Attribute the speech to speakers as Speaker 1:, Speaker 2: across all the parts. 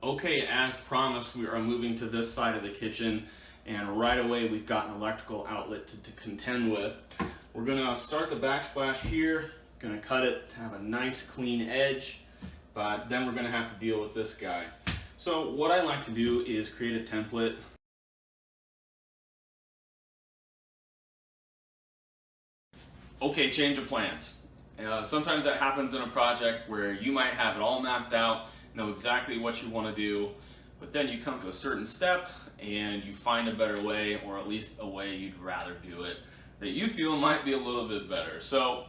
Speaker 1: Okay, as promised, we are moving to this side of the kitchen, and right away we've got an electrical outlet to contend with. We're gonna start the backsplash here, gonna cut it to have a nice clean edge, but then we're gonna have to deal with this guy. So what I like to do is create a template. Okay, change of plans. Sometimes that happens in a project where you might have it all mapped out, know exactly what you want to do, but then you come to a certain step and you find a better way, or at least a way you'd rather do it, that you feel might be a little bit better. So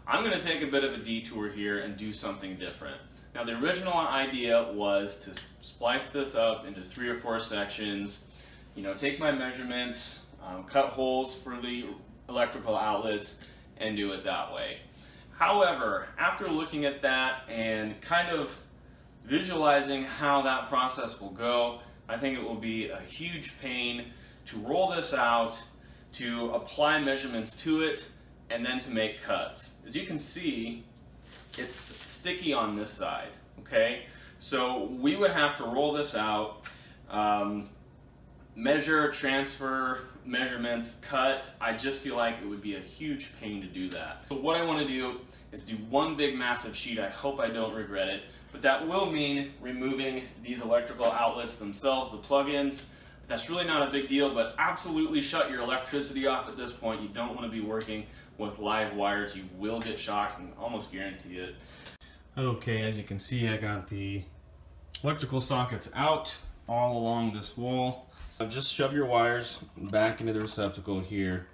Speaker 1: I'm going to take a bit of a detour here and do something different. Now the original idea was to splice this up into 3 or 4 sections, take my measurements, cut holes for the electrical outlets, and do it that way. However, after looking at that and kind of visualizing how that process will go, I think it will be a huge pain to roll this out, to apply measurements to it, and then to make cuts. As you can see, it's sticky on this side, okay? So we would have to roll this out, measure, transfer, measurements, cut. I just feel like it would be a huge pain to do that. So what I want to do is do one big massive sheet. I hope I don't regret it, but that will mean removing these electrical outlets themselves, the plug-ins. That's really not a big deal, but absolutely shut your electricity off at this point. You don't want to be working with live wires. You will get shocked, and almost guarantee it. Okay, as you can see, I got the electrical sockets out all along this wall. Just shove your wires back into the receptacle here.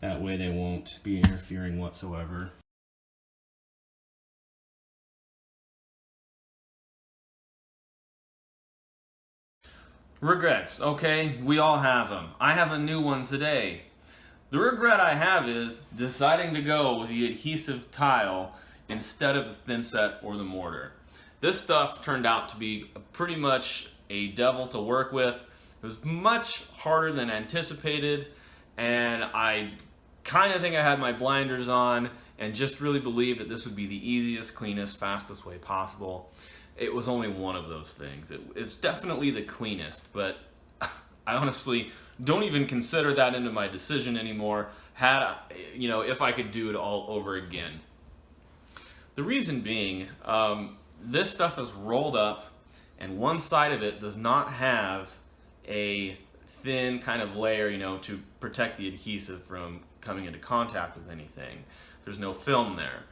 Speaker 1: That way they won't be interfering whatsoever. Regrets, okay? We all have them. I have a new one today. The regret I have is deciding to go with the adhesive tile instead of the thin set or the mortar. This stuff turned out to be pretty much a devil to work with. It was much harder than anticipated, and I kind of think I had my blinders on and just really believed that this would be the easiest, cleanest, fastest way possible. It was only one of those things. It's definitely the cleanest, but I honestly don't even consider that into my decision anymore, if I could do it all over again. The reason being, this stuff is rolled up, and one side of it does not have a thin kind of layer, to protect the adhesive from coming into contact with anything. There's no film there.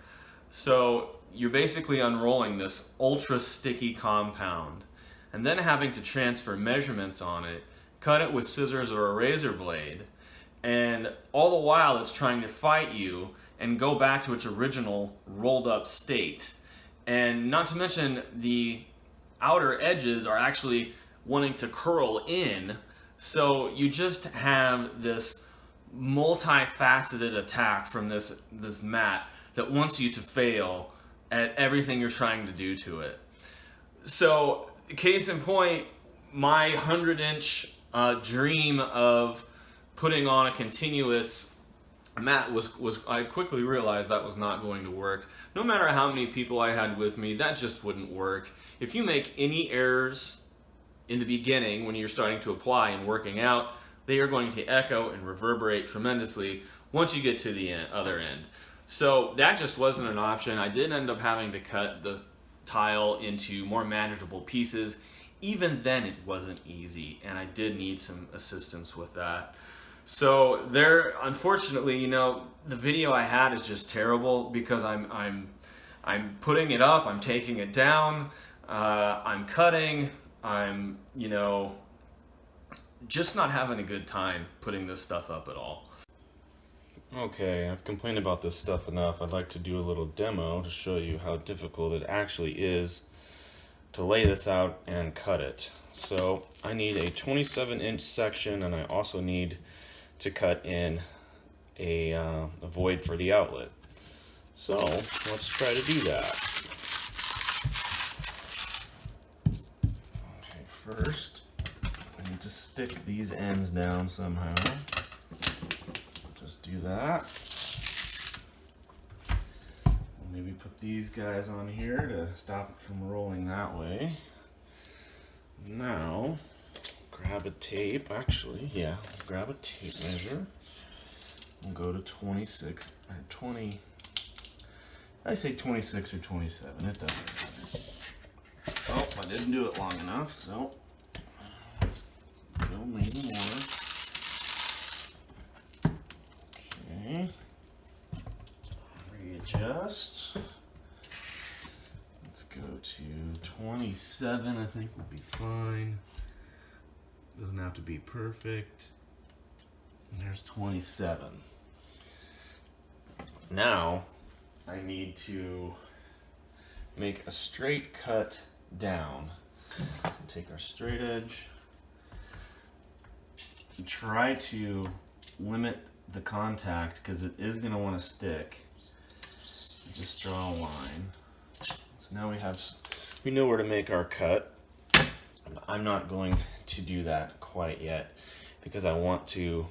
Speaker 1: So you're basically unrolling this ultra sticky compound and then having to transfer measurements on it, cut it with scissors or a razor blade, and all the while it's trying to fight you and go back to its original rolled up state. And not to mention the outer edges are actually wanting to curl in, so you just have this multifaceted attack from this mat that wants you to fail at everything you're trying to do to it. So, case in point, my 100-inch dream of putting on a continuous mat was I quickly realized that was not going to work. No matter how many people I had with me, that just wouldn't work. If you make any errors in the beginning when you're starting to apply and working out, they are going to echo and reverberate tremendously once you get to the other end. So that just wasn't an option. I did end up having to cut the tile into more manageable pieces. Even then it wasn't easy, and I did need some assistance with that. So there, unfortunately, the video I had is just terrible because I'm putting it up, I'm taking it down, I'm cutting, I'm, just not having a good time putting this stuff up at all. Okay, I've complained about this stuff enough. I'd like to do a little demo to show you how difficult it actually is to lay this out and cut it. So I need a 27-inch section, and I also need to cut in a void for the outlet. So let's try to do that. Okay, first I need to stick these ends down somehow. Just do that. Maybe put these guys on here to stop it from rolling that way. Now, grab a tape, actually, yeah, grab a tape measure. We'll go to 26, 20, I say 26 or 27, it doesn't matter. Oh, I didn't do it long enough, so let's go maybe more. Okay, readjust. Let's go to 27, I think will be fine. Doesn't have to be perfect. And there's 27. Now, I need to make a straight cut down. Take our straight edge. Try to limit the contact because it is going to want to stick. Just draw a line. So now we know where to make our cut. I'm not going to do that quite yet because I want to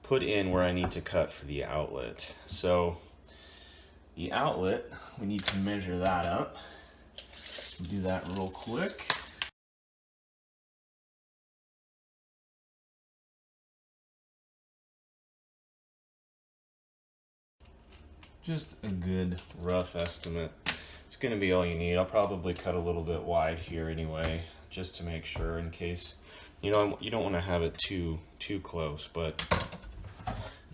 Speaker 1: put in where I need to cut for the outlet. So the outlet, we need to measure that up. Do that real quick. Just a good rough estimate. It's going to be all you need. I'll probably cut a little bit wide here anyway, just to make sure in case, you don't want to have it too close, but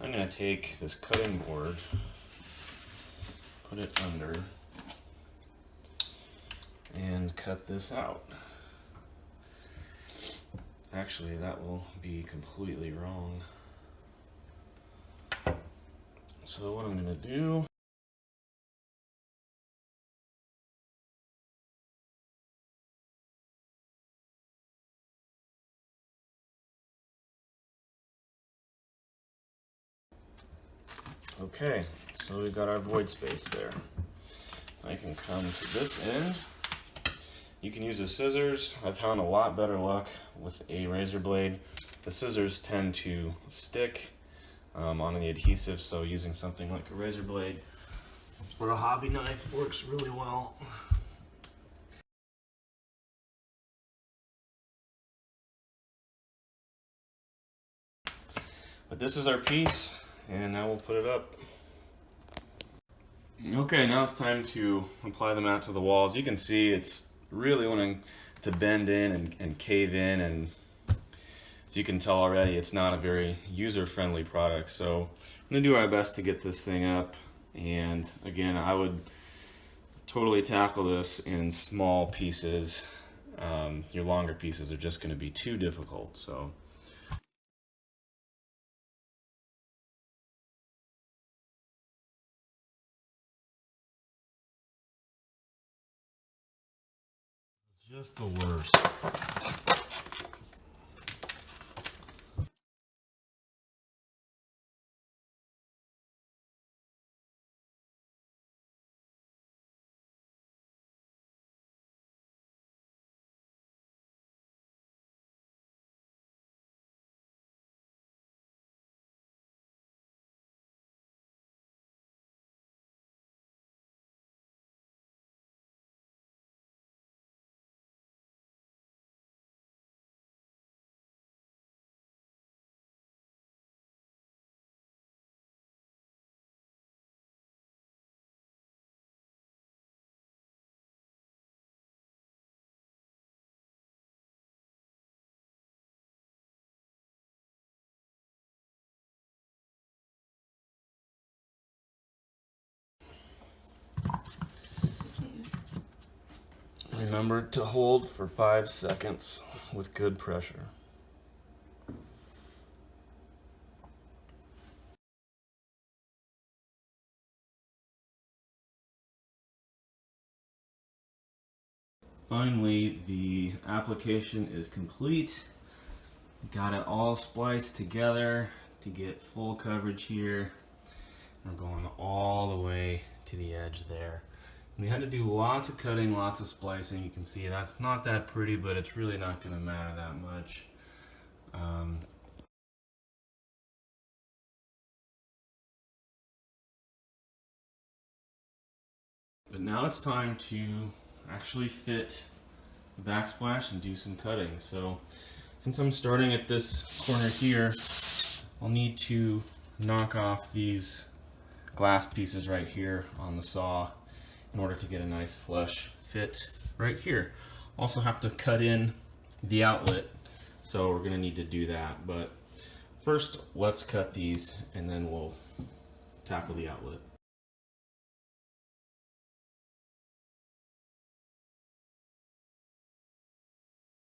Speaker 1: I'm going to take this cutting board, put it under, and cut this out. Actually, that will be completely wrong. So what I'm going to do, okay, so we've got our void space there. I can come to this end. You can use the scissors. I've found a lot better luck with a razor blade. The scissors tend to stick on the adhesive, so using something like a razor blade or a hobby knife works really well. But this is our piece, and now we'll put it up. Okay, now it's time to apply the mat to the walls. You can see it's really wanting to bend in and cave in, and as you can tell already, it's not a very user-friendly product. So I'm gonna do our best to get this thing up. And again, I would totally tackle this in small pieces. Your longer pieces are just gonna be too difficult. So. It's just the worst. Remember to hold for 5 seconds with good pressure. Finally, the application is complete. Got it all spliced together to get full coverage here. We're going all the way to the edge there. We had to do lots of cutting, lots of splicing. You can see that's not that pretty, but it's really not going to matter that much. But now it's time to actually fit backsplash and do some cutting. So since I'm starting at this corner here, I'll need to knock off these glass pieces right here on the saw in order to get a nice flush fit right here. Also have to cut in the outlet, so we're going to need to do that. But first, let's cut these and then we'll tackle the outlet.